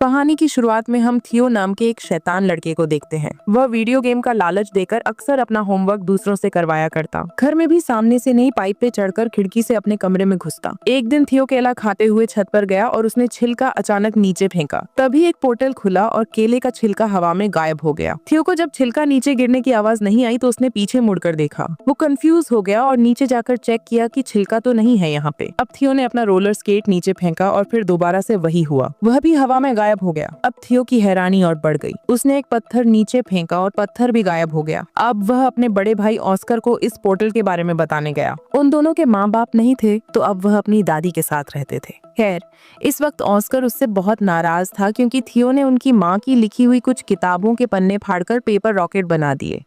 कहानी की शुरुआत में हम थियो नाम के एक शैतान लड़के को देखते हैं। वह वीडियो गेम का लालच देकर अक्सर अपना होमवर्क दूसरों से करवाया करता। घर में भी सामने से नहीं, पाइप पे चढ़कर खिड़की से अपने कमरे में घुसता। एक दिन थियो केला खाते हुए छत पर गया और उसने छिलका अचानक नीचे फेंका। तभी एक पोर्टल खुला और केले का छिलका हवा में गायब हो गया। थियो को जब छिलका नीचे गिरने की आवाज नहीं आई तो उसने पीछे मुड़कर देखा। वो कंफ्यूज हो गया और नीचे जाकर चेक किया कि छिलका तो नहीं है यहाँ पे। अब थियो ने अपना रोलर स्केट नीचे फेंका और फिर दोबारा से वही हुआ, वह भी हवा में गायब हो गया। अब थियो की हैरानी और बढ़ गई। उसने एक पत्थर नीचे फेंका और पत्थर भी गायब हो गया। अब वह अपने बड़े भाई ऑस्कर को इस पोर्टल के बारे में बताने गया। उन दोनों के माँ बाप नहीं थे तो अब वह अपनी दादी के साथ रहते थे। खैर, इस वक्त ऑस्कर उससे बहुत नाराज था क्योंकि थियो ने उनकी माँ की लिखी हुई कुछ किताबों के पन्ने फाड़कर पेपर रॉकेट बना दिए।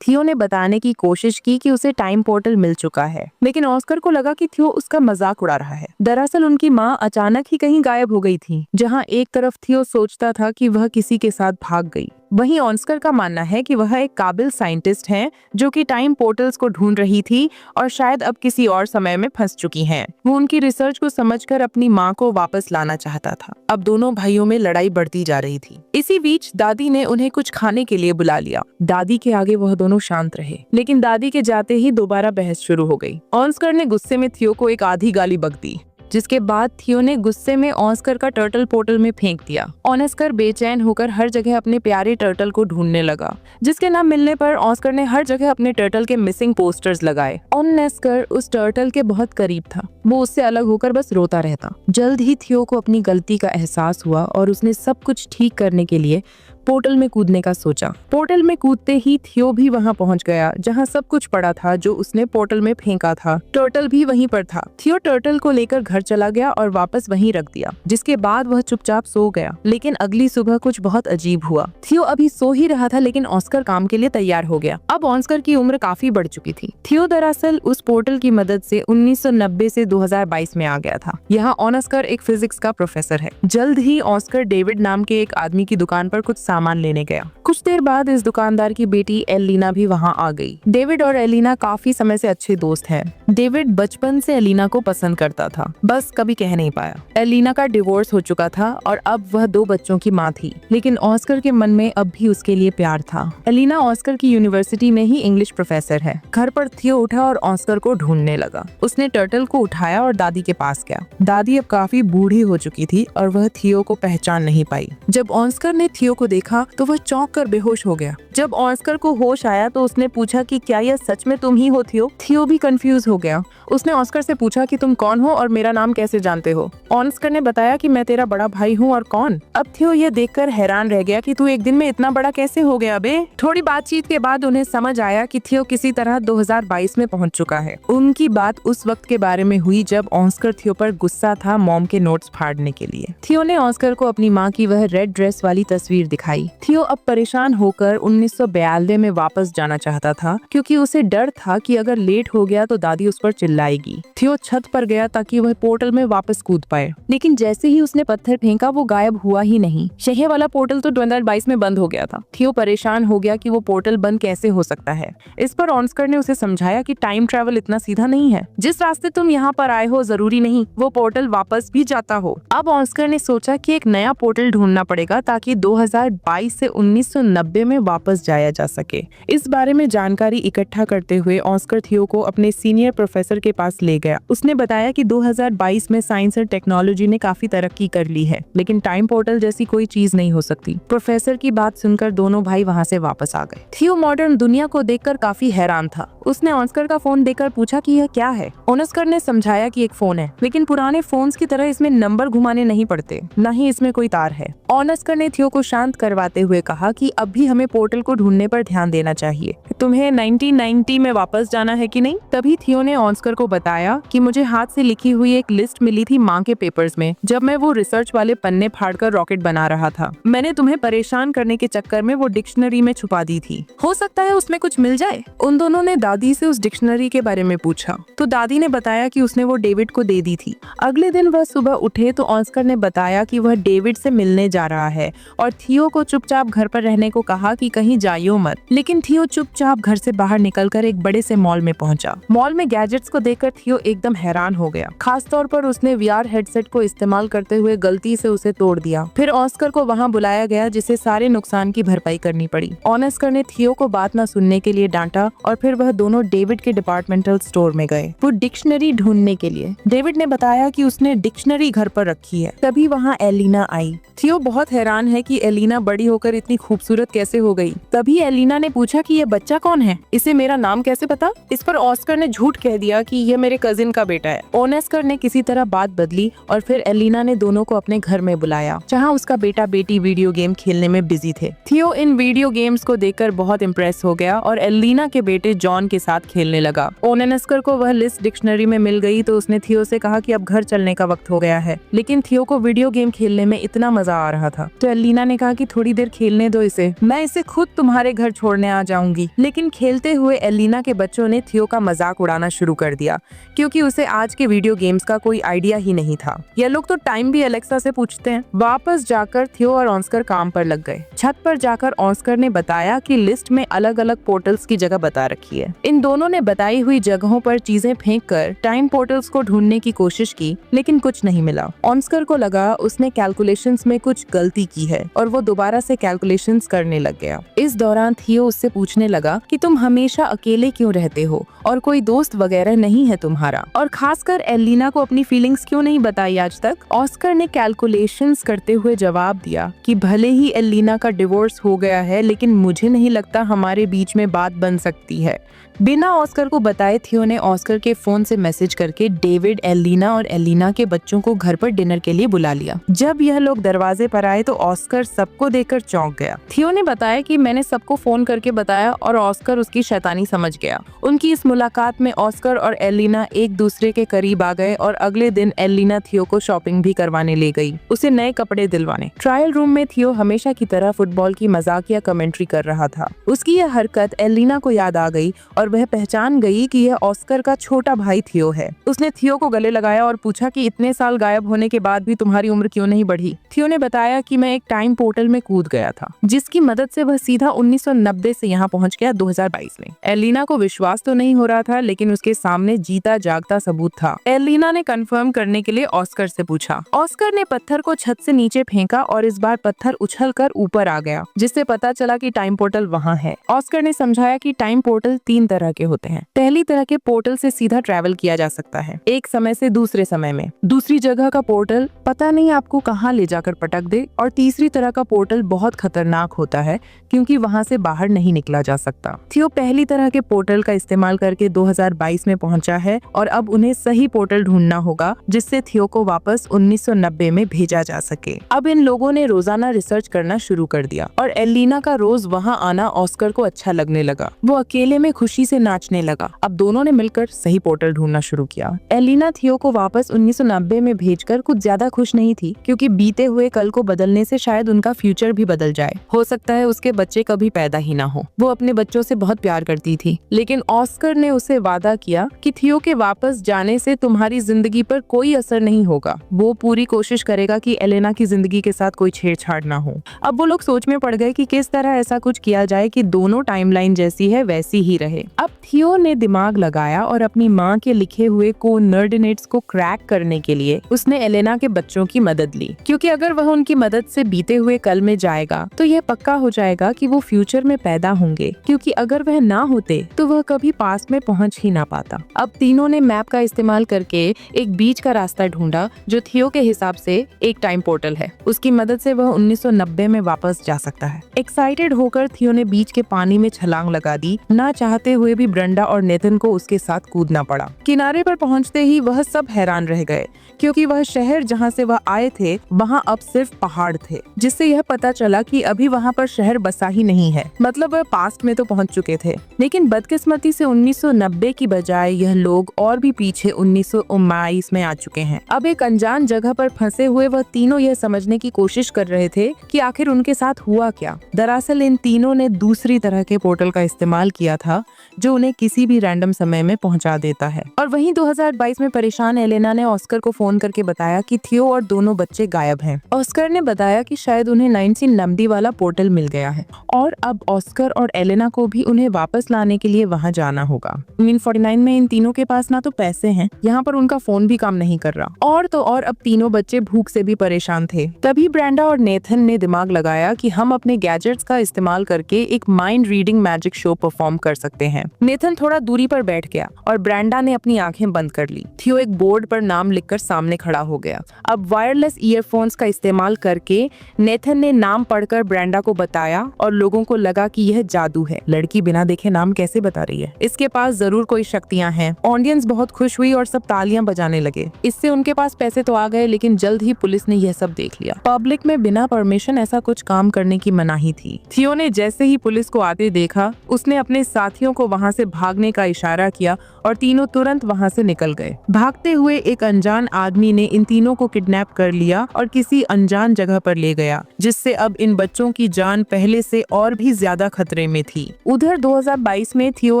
थियो ने बताने की कोशिश की कि उसे टाइम पोर्टल मिल चुका है, लेकिन ऑस्कर को लगा कि थियो उसका मजाक उड़ा रहा है। दरअसल उनकी माँ अचानक ही कहीं गायब हो गई थी। जहाँ एक तरफ थियो सोचता था कि वह किसी के साथ भाग गई, वहीं ऑस्कर का मानना है कि वह एक काबिल साइंटिस्ट हैं जो कि टाइम पोर्टल्स को ढूंढ रही थी और शायद अब किसी और समय में फंस चुकी हैं। वो उनकी रिसर्च को समझकर अपनी माँ को वापस लाना चाहता था। अब दोनों भाइयों में लड़ाई बढ़ती जा रही थी। इसी बीच दादी ने उन्हें कुछ खाने के लिए बुला लिया। दादी के आगे वह दोनों शांत रहे, लेकिन दादी के जाते ही दोबारा बहस शुरू हो गई। ऑस्कर ने गुस्से में थियो को एक आधी गाली बक दी, जिसके बाद थियो ने गुस्से में ऑस्कर का टर्टल पोर्टल में फेंक दिया। ऑस्कर बेचैन होकर हर जगह अपने प्यारे टर्टल को ढूंढने लगा, जिसके ना मिलने पर ऑस्कर ने हर जगह अपने टर्टल के मिसिंग पोस्टर्स लगाए। ऑस्कर उस टर्टल के बहुत करीब था। वो उससे अलग होकर बस रोता रहता। जल्द ही थियो को अपनी गलती का एहसास हुआ और उसने सब कुछ ठीक करने के लिए पोर्टल में कूदने का सोचा। पोर्टल में कूदते ही थियो भी वहां पहुंच गया जहां सब कुछ पड़ा था जो उसने पोर्टल में फेंका था। टर्टल भी वहीं पर था। थियो टर्टल को लेकर घर चला गया और वापस वहीं रख दिया, जिसके बाद वह चुपचाप सो गया। लेकिन अगली सुबह कुछ बहुत अजीब हुआ। थियो अभी सो ही रहा था, लेकिन ऑस्कर काम के लिए तैयार हो गया। अब ऑस्कर की उम्र काफी बढ़ चुकी थी। थियो दरअसल उस पोर्टल की मदद से 1990 से 2022 में आ गया था। यहाँ ऑस्कर एक फिजिक्स का प्रोफेसर है। जल्द ही ऑस्कर डेविड नाम के एक आदमी की दुकान पर कुछ सामान लेने गया। कुछ देर बाद इस दुकानदार की बेटी एलिना भी वहां आ गई। डेविड और एलिना काफी समय से अच्छे दोस्त हैं। डेविड बचपन से एलिना को पसंद करता था, बस कभी कह नहीं पाया। एलिना का डिवोर्स हो चुका था और अब वह 2 बच्चों की माँ थी, लेकिन ऑस्कर के मन में अब भी उसके लिए प्यार था। एलिना ऑस्कर की यूनिवर्सिटी में ही इंग्लिश प्रोफेसर है। घर पर थियो उठा और ऑस्कर को ढूंढने लगा। उसने टर्टल को उठाया और दादी के पास गया। दादी अब काफी बूढ़ी हो चुकी थी और वह थियो को पहचान नहीं पाई। जब ऑस्कर ने थियो को देखा तो वह चौंक कर बेहोश हो गया। जब ऑस्कर को होश आया तो उसने पूछा कि क्या यह सच में तुम ही हो थियो? थियो भी कंफ्यूज हो गया। उसने ऑस्कर से पूछा कि तुम कौन हो और मेरा नाम कैसे जानते हो? ऑस्कर ने बताया कि मैं तेरा बड़ा भाई हूँ। और कौन? अब थियो यह देखकर हैरान रह गया कि तू एक दिन में इतना बड़ा कैसे हो गया बे? थोड़ी बातचीत के बाद उन्हें समझ आया कि थियो किसी तरह 2022 में पहुंच चुका है। उनकी बात उस वक्त के बारे में हुई जब ऑस्कर थियो पर गुस्सा था मॉम के नोट्स फाड़ने के लिए। थियो ने ऑस्कर को अपनी माँ की वह रेड ड्रेस वाली तस्वीर दिखाई। थियो अब परेशान होकर 1992 में वापस जाना चाहता था क्योंकि उसे डर था कि अगर लेट हो गया तो दादी उस पर चिल्लाएगी। थियो छत पर गया ताकि वह पोर्टल में वापस कूद पाए, लेकिन जैसे ही उसने पत्थर फेंका वो गायब हुआ ही नहीं। शहर वाला पोर्टल तो 2022 में बंद हो गया था। थियो परेशान हो गया कि वो पोर्टल बंद कैसे हो सकता है। इस पर ऑस्कर ने उसे समझाया कि टाइम ट्रैवल इतना सीधा नहीं है। जिस रास्ते तुम यहाँ पर आए हो जरूरी नहीं वो पोर्टल वापस भी जाता हो। अब ऑस्कर ने सोचा कि एक नया पोर्टल ढूंढना पड़ेगा ताकि 2022 से 1990 में वापस जाया जा सके। इस बारे में जानकारी इकट्ठा करते हुए ऑस्कर थियो को अपने सीनियर प्रोफेसर के पास ले गया। उसने बताया कि 2022 में साइंस और टेक्नोलॉजी ने काफी तरक्की कर ली है, लेकिन टाइम पोर्टल जैसी कोई चीज नहीं हो सकती। प्रोफेसर की बात सुनकर दोनों भाई वहाँ से वापस आ गए। थियो मॉडर्न दुनिया को देखकर काफी हैरान था। उसने ऑस्कर का फोन देकर पूछा कि यह क्या है। ऑस्कर ने समझाया कि एक फोन है, लेकिन पुराने फोन्स की तरह इसमें नंबर घुमाने नहीं पड़ते, न ही इसमें कोई तार है। ऑस्कर ने थियो को शांत करवाते हुए कहा कि अब भी हमें पोर्टल को ढूंढने पर ध्यान देना चाहिए। तुम्हें 1990 में वापस जाना है कि नहीं? तभी थियो ने ऑस्कर को बताया कि मुझे हाथ से लिखी हुई एक लिस्ट मिली थी माँ के पेपर्स में जब मैं वो रिसर्च वाले पन्ने फाड़कर रॉकेट बना रहा था। मैंने तुम्हें परेशान करने के चक्कर में वो डिक्शनरी में छुपा दी थी। हो सकता है उसमें कुछ मिल जाए। उन दोनों ने दादी से उस डिक्शनरी के बारे में पूछा तो दादी ने बताया कि उसने वो डेविड को दे दी थी। अगले दिन वह सुबह उठे तो ऑस्कर ने बताया कि वह डेविड से मिलने जा रहा है और थियो को चुपचाप घर पर रहने कहने को कहा कि कहीं जाइयो मत, लेकिन थियो चुपचाप घर से बाहर निकलकर एक बड़े से मॉल में पहुंचा। मॉल में गैजेट्स को देखकर थियो एकदम हैरान हो गया। खास तौर पर उसने वीआर हेडसेट को इस्तेमाल करते हुए गलती से उसे तोड़ दिया। फिर ऑस्कर को वहां बुलाया गया, जिसे सारे नुकसान की भरपाई करनी पड़ी। ऑस्कर ने थियो को बात न सुनने के लिए डांटा और फिर वह दोनों डेविड के डिपार्टमेंटल स्टोर में गए वो डिक्शनरी ढूंढने के लिए। डेविड ने बताया कि उसने डिक्शनरी घर पर रखी है। तभी वहाँ एलिना आई। थियो बहुत हैरान है कि एलिना बड़ी होकर इतनी खूबसूरत कैसे हो गई। तभी एलिना ने पूछा कि ये बच्चा कौन है, इसे मेरा नाम कैसे पता। इस पर ऑस्कर ने झूठ कह दिया कि यह मेरे कजिन का बेटा है। ऑस्कर ने किसी तरह बात बदली और फिर एलिना ने दोनों को अपने घर में बुलाया, जहाँ उसका बेटा बेटी वीडियो गेम खेलने में बिजी थे। थियो इन वीडियो गेम्स को देखकर बहुत इम्प्रेस हो गया और एलिना के बेटे जॉन के साथ खेलने लगा। ऑस्कर को वह लिस्ट डिक्शनरी में मिल गई तो उसने थियो से कहा कि अब घर चलने का वक्त हो गया है, लेकिन थियो को वीडियो गेम खेलने में इतना मजा आ रहा था। तो एलिना ने कहा कि थोड़ी देर खेलने दो इसे, मैं इसे खुद तुम्हारे घर छोड़ने आ जाऊंगी। लेकिन खेलते हुए एलिना के बच्चों ने थियो का मजाक उड़ाना शुरू कर दिया, क्योंकि उसे आज के वीडियो गेम्स का कोई आइडिया ही नहीं था। ये लोग तो टाइम भी अलेक्सा से पूछते हैं। वापस जाकर थियो और ऑस्कर काम पर लग गए। छत पर जाकर ऑस्कर ने बताया कि लिस्ट में अलग अलग पोर्टल्स की जगह बता रखी है। इन दोनों ने बताई हुई जगहों पर चीजें फेंक कर टाइम पोर्टल्स को ढूंढने की कोशिश की, लेकिन कुछ नहीं मिला। ऑस्कर को लगा उसने कैलकुलेशंस में कुछ गलती की है और वो दोबारा से कैलकुलेशंस करने लग गया। इस दौरान थियो उससे पूछने लगा कि तुम हमेशा अकेले क्यों रहते हो और कोई दोस्त वगैरह नहीं है तुम्हारा, और खासकर एलिना को अपनी फीलिंग्स क्यों नहीं बताई आज तक। ऑस्कर ने कैलकुलेशंस करते हुए जवाब दिया कि भले ही एलिना का डिवोर्स हो गया है, लेकिन मुझे नहीं लगता हमारे बीच में बात बन सकती है। बिना ऑस्कर को बताए थियो ने ऑस्कर के फोन से मैसेज करके डेविड, एलिना और एलिना के बच्चों को घर पर डिनर के लिए बुला लिया। जब यह लोग दरवाजे पर आए तो ऑस्कर सबको देखकर चौंक गया। थियो ने बताया कि मैंने सबको फोन करके बताया और ऑस्कर उसकी शैतानी समझ गया। उनकी इस मुलाकात में ऑस्कर और एलिना एक दूसरे के करीब आ गए और अगले दिन एलिना थियो को शॉपिंग भी करवाने ले गई, उसे नए कपड़े दिलवाने। ट्रायल रूम में थियो हमेशा की तरह फुटबॉल की मजाकिया कमेंट्री कर रहा था। उसकी यह हरकत एलिना को याद आ गई और वह पहचान गई कि यह ऑस्कर का छोटा भाई थियो है। उसने थियो को गले लगाया और पूछा कि इतने साल गायब होने के बाद भी तुम्हारी उम्र क्यों नहीं बढ़ी। थियो ने बताया कि मैं एक टाइम पोर्टल में कूद गया था, जिसकी मदद से वह सीधा 1990 से यहाँ पहुँच गया 2022 में। एलिना को विश्वास तो नहीं हो रहा था, लेकिन उसके सामने जीता जागता सबूत था। एलिना ने कंफर्म करने के लिए ऑस्कर से पूछा। ऑस्कर ने पत्थर को छत से नीचे फेंका और इस बार पत्थर उछलकर ऊपर आ गया, जिससे पता चला कि टाइम पोर्टल वहाँ है। ऑस्कर ने समझाया कि टाइम पोर्टल 3 तरह के होते हैं। पहली तरह के पोर्टल से सीधा ट्रैवल किया जा सकता है, एक समय से दूसरे समय में। दूसरी जगह का पोर्टल पता नहीं आपको कहाँ ले जाकर पटक दे। और तीसरी तरह का पोर्टल बहुत खतरनाक होता है, क्योंकि वहाँ से बाहर नहीं निकला जा सकता। थियो पहली तरह के पोर्टल का इस्तेमाल करके 2022 में पहुंचा है और अब उन्हें सही पोर्टल ढूंढना होगा, जिससे थियो को वापस 1990 में भेजा जा सके। अब इन लोगों ने रोजाना रिसर्च करना शुरू कर दिया और एलिना का रोज वहाँ आना ऑस्कर को अच्छा लगने लगा। वो अकेले में खुशी से नाचने लगा। अब दोनों ने मिलकर सही पोर्टल ढूंढना शुरू किया। एलिना थियो को वापस 1990 में भेजकर कुछ ज्यादा खुश नहीं थी, क्योंकि बीते हुए कल को बदलने से शायद उनका फ्यूचर भी बदल जाए। हो सकता है उसके बच्चे कभी पैदा ही ना हो। वो अपने बच्चों से बहुत प्यार करती थी, लेकिन ऑस्कर ने उसे वादा किया कि थियो के वापस जाने से तुम्हारी जिंदगी पर कोई असर नहीं होगा। वो पूरी कोशिश करेगा कि एलिना की जिंदगी के साथ कोई छेड़छाड़ ना हो। अब वो लोग सोच में पड़ गए कि किस तरह ऐसा कुछ किया जाए कि दोनों टाइमलाइन जैसी है वैसी ही रहे। अब थियो ने दिमाग लगाया और अपनी माँ के लिखे हुए कोऑर्डिनेट्स को क्रैक करने के लिए उसने एलिना के बच्चों की मदद ली, क्योंकि अगर वह उनकी मदद से बीते हुए कल में जाएगा तो यह पक्का हो जाएगा कि वो फ्यूचर में पैदा होंगे, क्योंकि अगर वह ना होते तो वह कभी पास्ट में पहुंच ही ना पाता। अब तीनों ने मैप का इस्तेमाल करके एक बीच का रास्ता ढूंढा, जो थियो के हिसाब से एक टाइम पोर्टल है। उसकी मदद से वह 1990 में वापस जा सकता है। एक्साइटेड होकर थियो ने बीच के पानी में छलांग लगा दी। ना चाहते हुए भी ब्रेंडा और नेथन को उसके साथ कूदना पड़ा। किनारे पर पहुंचते ही वह सब हैरान रह गए, क्योंकि वह शहर जहां से वह आए थे वहां अब सिर्फ पहाड़ थे, जिससे यह पता चला कि अभी वहां पर शहर बसा ही नहीं है। मतलब वह पास्ट में तो पहुंच चुके थे, लेकिन बदकिस्मती से 1990 की बजाय यह लोग और भी पीछे 1919 में आ चुके हैं। अब एक अनजान जगह पर फंसे हुए वह तीनों यह समझने की कोशिश कर रहे थे कि आखिर उनके साथ हुआ क्या। दरअसल इन तीनों ने दूसरी तरह के पोर्टल का इस्तेमाल किया था, जो उन्हें किसी भी रैंडम समय में पहुंचा देता है। और वहीं 2022 में परेशान एलेना ने ऑस्कर को फोन करके बताया कि थियो और दोनों बच्चे गायब हैं। ऑस्कर ने बताया कि शायद उन्हें 1990 वाला पोर्टल मिल गया है और अब ऑस्कर और एलेना को भी उन्हें वापस लाने के लिए वहाँ जाना होगा। 1949 में इन तीनों के पास ना तो पैसे हैं, यहाँ पर उनका फोन भी काम नहीं कर रहा, और तो और अब तीनों बच्चे भूख से भी परेशान थे। तभी ब्रेंडा और नेथन ने दिमाग लगाया कि हम अपने गैजेट्स का इस्तेमाल करके एक mind reading magic show perform कर सकते हैं। नेथन थोड़ा दूरी पर बैठ गया और ब्रेंडा ने अपनी आंखें बंद कर ली। थियो एक बोर्ड पर नाम लिखकर सामने खड़ा हो गया। अब वायरलेस ईयरफोन्स का इस्तेमाल करके नेथन ने नाम पढ़कर ब्रेंडा को बताया और लोगों को लगा कि यह जादू है। लड़की बिना देखे नाम कैसे बता रही है, इसके पास जरूर कोई शक्तियां हैं। ऑडियंस बहुत खुश हुई और सब तालियां बजाने लगे। इससे उनके पास पैसे तो आ गए, लेकिन जल्द ही पुलिस ने यह सब देख लिया। पब्लिक में बिना परमिशन ऐसा कुछ काम करने की मनाही थी। थियो ने जैसे ही पुलिस को आते देखा, उसने अपने साथियों को वहां से भागने का इशारा किया और तीनों तुरंत वहां से निकल गए। भागते हुए एक अनजान आदमी ने इन तीनों को किडनैप कर लिया और किसी अनजान जगह पर ले गया, जिससे अब इन बच्चों की जान पहले से और भी ज्यादा खतरे में थी। उधर 2022 में थियो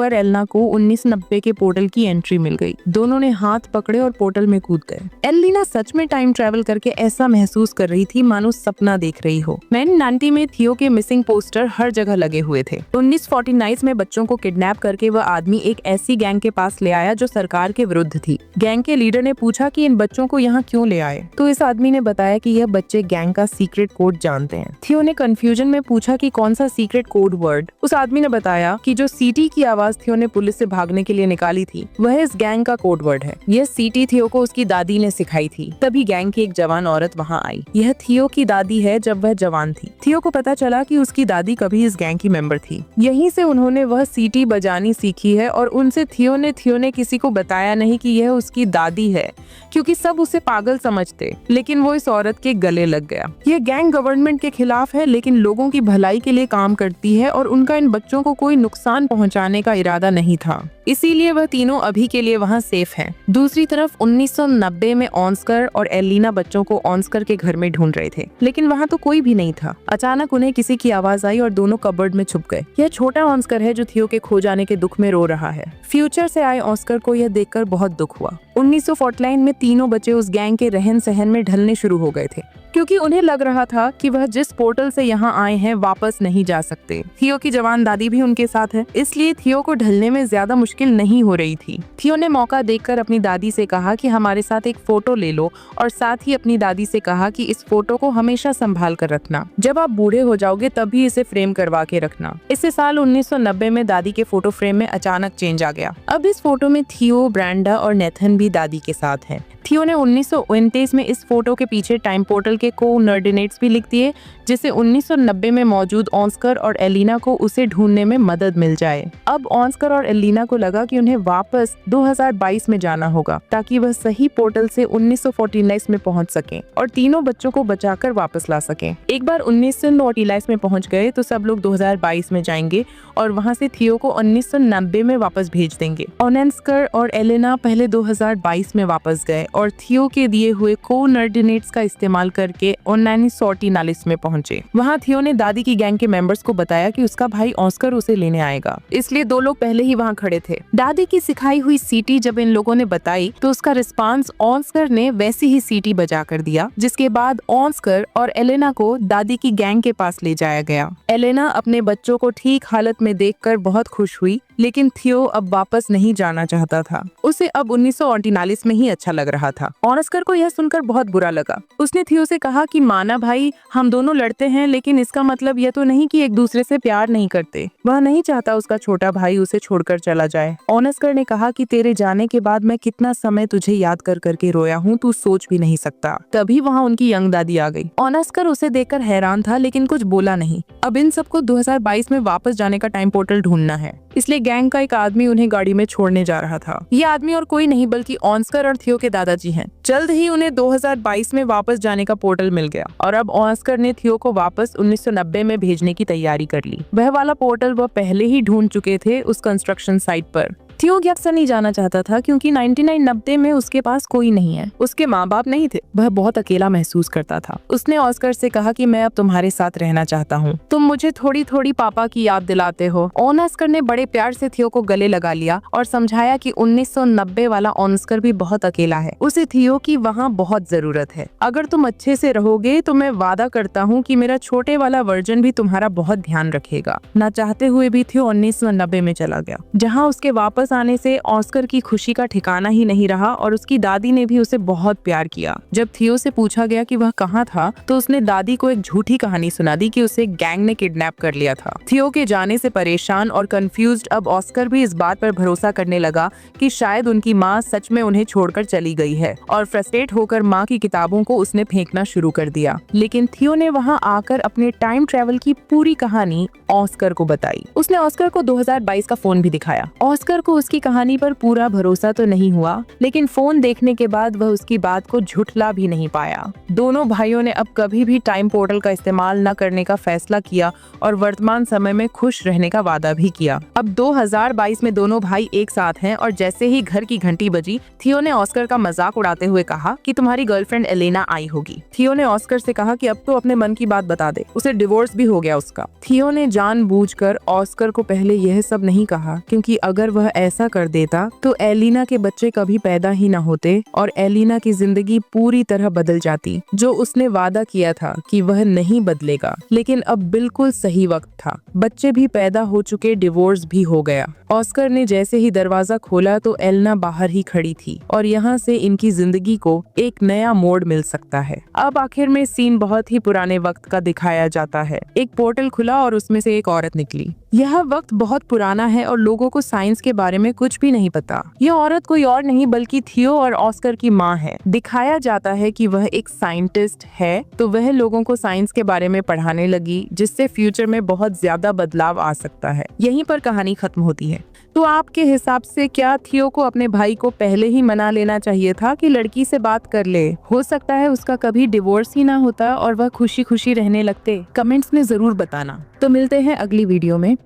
और एलेना को 1990 के पोर्टल की एंट्री मिल गई। दोनों ने हाथ पकड़े और पोर्टल में कूद गए। एलेना सच में टाइम ट्रैवल करके ऐसा महसूस कर रही थी मानो सपना देख रही हो। 1990 में थियो के मिसिंग पोस्टर हर जगह लगे हुए थे। 1949 में बच्चों को किडनैप करके वह आदमी एक ऐसी गैंग के पास ले आया जो सरकार के विरुद्ध थी। गैंग के लीडर ने पूछा कि इन बच्चों को यहाँ क्यों ले आए, तो इस आदमी ने बताया कि यह बच्चे गैंग का सीक्रेट कोड जानते हैं। थियो ने कंफ्यूजन में पूछा कि कौन सा सीक्रेट कोड वर्ड। उस आदमी ने बताया कि जो सीटी की आवाज थियो ने पुलिस से भागने के लिए निकाली थी, वह इस गैंग का कोड वर्ड है। यह सीटी थियो को उसकी दादी ने सिखाई थी। तभी गैंग की एक जवान औरत वहाँ आई। यह थियो की दादी है जब वह जवान थी। थियो को पता चला कि उसकी दादी कभी इस गैंग की मेंबर थी। यहीं से उन्होंने वह सीटी बजानी सीखी है और उनसे थियो ने किसी को बताया नहीं कि यह उसकी दादी है, क्योंकि सब उसे पागल समझते। लेकिन वो इस औरत के गले लग गया। यह गैंग गवर्नमेंट के खिलाफ है, लेकिन लोगों की भलाई के लिए काम करती है और उनका इन बच्चों को कोई नुकसान पहुंचाने का इरादा नहीं था। इसीलिए वह तीनों अभी के लिए वहां सेफ हैं। दूसरी तरफ 1990 में ऑस्कर और एलेना बच्चों को ऑस्कर के घर में ढूंढ रहे थे, लेकिन वहां तो कोई भी नहीं था। अचानक उन्हें किसी की आवाज आई और दोनों कबर्ड में छुप गए। यह छोटा ऑस्कर है जो थियो के खो जाने के दुख में रो रहा है। फ्यूचर से आए ऑस्कर को यह देखकर बहुत दुख हुआ। 1949 में तीनों बच्चे उस गैंग के रहन सहन में ढलने शुरू हो गए थे, क्योंकि उन्हें लग रहा था कि वह जिस पोर्टल से यहाँ आए हैं वापस नहीं जा सकते। थियो की जवान दादी भी उनके साथ है, इसलिए थियो को ढलने में ज्यादा मुश्किल नहीं हो रही थी। थियो ने मौका देखकर अपनी दादी से कहा कि हमारे साथ एक फोटो ले लो, और साथ ही अपनी दादी से कहा कि इस फोटो को हमेशा संभाल कर रखना। जब आप बूढ़े हो जाओगे तभी इसे फ्रेम करवा के रखना। इसी साल 1990 में दादी के फोटो फ्रेम में अचानक चेंज आ गया। अब इस फोटो में थियो, ब्रेंडा और नेथन भी दादी के साथ हैं। थियो ने 1929 में इस फोटो के पीछे टाइम पोर्टल के कोऑर्डिनेट्स भी लिख दिए, जिससे 1990 में मौजूद ऑस्कर और एलेना को उसे ढूंढने में मदद मिल जाए। अब ऑस्कर और एलेना को लगा कि उन्हें वापस 2022 में जाना होगा, ताकि वह सही पोर्टल से 1949 में पहुंच सकें और तीनों बच्चों को बचाकर वापस ला सकें। एक बार 1949 में पहुंच गए तो सब लोग 2022 में जाएंगे और वहां से थियो को 1990 में वापस भेज देंगे। ऑस्कर और एलेना पहले 2022 में वापस गए और थियो के दिए हुए कोऑर्डिनेट्स का इस्तेमाल करके 1949 में पहुंचे। वहां थियो ने दादी की गैंग के मेंबर्स को बताया कि उसका भाई ऑस्कर उसे लेने आएगा, इसलिए दो लोग पहले ही वहां खड़े थे। दादी की सिखाई हुई सीटी जब इन लोगों ने बताई तो उसका रिस्पांस ऑस्कर ने वैसी ही सीटी बजा कर दिया, जिसके बाद ऑस्कर और एलेना को दादी की गैंग के पास ले जाया गया। एलेना अपने बच्चों को ठीक हालत में देखकर बहुत खुश हुई, लेकिन थियो अब वापस नहीं जाना चाहता था। उसे अब 1949 में ही अच्छा लग रहा था। ऑस्कर को यह सुनकर बहुत बुरा लगा। उसने थियो से कहा कि माना भाई, हम दोनों लड़ते हैं, लेकिन इसका मतलब यह तो नहीं कि एक दूसरे से प्यार नहीं करते। वह नहीं चाहता उसका छोटा भाई उसे छोड़कर चला जाए। ऑस्कर ने कहा कि तेरे जाने के बाद मैं कितना समय तुझे याद कर करके रोया हूँ, तू सोच भी नहीं सकता। तभी वहाँ उनकी यंग दादी आ गई। ऑस्कर उसे देखकर हैरान था, लेकिन कुछ बोला नहीं। अब इन सबको 2022 में वापस जाने का टाइम पोर्टल ढूंढना है, इसलिए गैंग का एक आदमी उन्हें गाड़ी में छोड़ने जा रहा था। ये आदमी और कोई नहीं बल्कि ऑस्कर और थियो के दादाजी हैं। जल्द ही उन्हें 2022 में वापस जाने का पोर्टल मिल गया और अब ऑस्कर ने थियो को वापस 1990 में भेजने की तैयारी कर ली। वह वाला पोर्टल वह पहले ही ढूंढ चुके थे उस कंस्ट्रक्शन साइट पर। थियो अक्सर नहीं जाना चाहता था क्योंकि 99-90 में उसके पास कोई नहीं है। उसके माँ बाप नहीं थे। वह बहुत अकेला महसूस करता था। उसने ऑस्कर से कहा कि मैं अब तुम्हारे साथ रहना चाहता हूँ। तुम मुझे थोड़ी थोड़ी पापा की याद दिलाते हो। ऑस्कर ने बड़े प्यार से थियो को गले लगा लिया और समझाया कि 1990 वाला ऑस्कर भी बहुत अकेला है। उसे थियो की वहाँ बहुत जरूरत है। अगर तुम अच्छे से रहोगे तो मैं वादा करता हूँ कि मेरा छोटे वाला वर्जन भी तुम्हारा बहुत ध्यान रखेगा। ना चाहते हुए भी थियो 1990 में चला गया, जहाँ उसके वापस आने से ऑस्कर की खुशी का ठिकाना ही नहीं रहा और उसकी दादी ने भी उसे बहुत प्यार किया। जब थियो से पूछा गया कि वह कहाँ था तो उसने दादी को एक झूठी कहानी सुना दी कि उसे गैंग ने किडनैप कर लिया था। थियो के जाने से परेशान और कंफ्यूज्ड अब ऑस्कर भी इस बात पर भरोसा करने लगा कि शायद उनकी माँ सच में उन्हें छोड़कर चली गई है और फ्रस्ट्रेट होकर माँ की किताबों को उसने फेंकना शुरू कर दिया। लेकिन थियो ने वहाँ आकर अपने टाइम ट्रेवल की पूरी कहानी ऑस्कर को बताई। उसने ऑस्कर को 2022 का फोन भी दिखाया। ऑस्कर को उसकी कहानी पर पूरा भरोसा तो नहीं हुआ, लेकिन फोन देखने के बाद वह उसकी बात को झुठला भी नहीं पाया। दोनों भाइयों ने अब कभी भी टाइम पोर्टल का इस्तेमाल न करने का फैसला किया और वर्तमान समय में खुश रहने का वादा भी किया। अब 2022 में दोनों भाई एक साथ हैं और जैसे ही घर की घंटी बजी, थियो ने ऑस्कर का मजाक उड़ाते हुए कहा कि तुम्हारी गर्लफ्रेंड एलेना आई होगी। थियो ने ऑस्कर से कहा कि अब तो अपने मन की बात बता दे, उसे डिवोर्स भी हो गया उसका। थियो ने जानबूझकर ऑस्कर को पहले यह सब नहीं कहा क्योंकि अगर वह ऐसा कर देता तो एलिना के बच्चे कभी पैदा ही न होते और एलिना की जिंदगी पूरी तरह बदल जाती, जो उसने वादा किया था कि वह नहीं बदलेगा। लेकिन अब बिल्कुल सही वक्त था। बच्चे भी पैदा हो चुके, डिवोर्स भी हो गया। ऑस्कर ने जैसे ही दरवाजा खोला तो एलिना बाहर ही खड़ी थी और यहाँ से इनकी जिंदगी को एक नया मोड़ मिल सकता है। अब आखिर में सीन बहुत ही पुराने वक्त का दिखाया जाता है। एक पोर्टल खुला और उसमें से एक औरत निकली। यह वक्त बहुत पुराना है और लोगों को साइंस के बारे में कुछ भी नहीं पता। यह औरत कोई और नहीं बल्कि थियो और ऑस्कर की माँ है। दिखाया जाता है कि वह एक साइंटिस्ट है, तो वह लोगों को साइंस के बारे में पढ़ाने लगी, जिससे फ्यूचर में बहुत ज्यादा बदलाव आ सकता है। यहीं पर कहानी खत्म होती है। तो आपके हिसाब से क्या थियो को अपने भाई को पहले ही मना लेना चाहिए था कि लड़की से बात कर ले? हो सकता है उसका कभी डिवोर्स ही ना होता और वह खुशी खुशी रहने लगते। कमेंट्स में जरूर बताना। तो मिलते हैं अगली वीडियो में।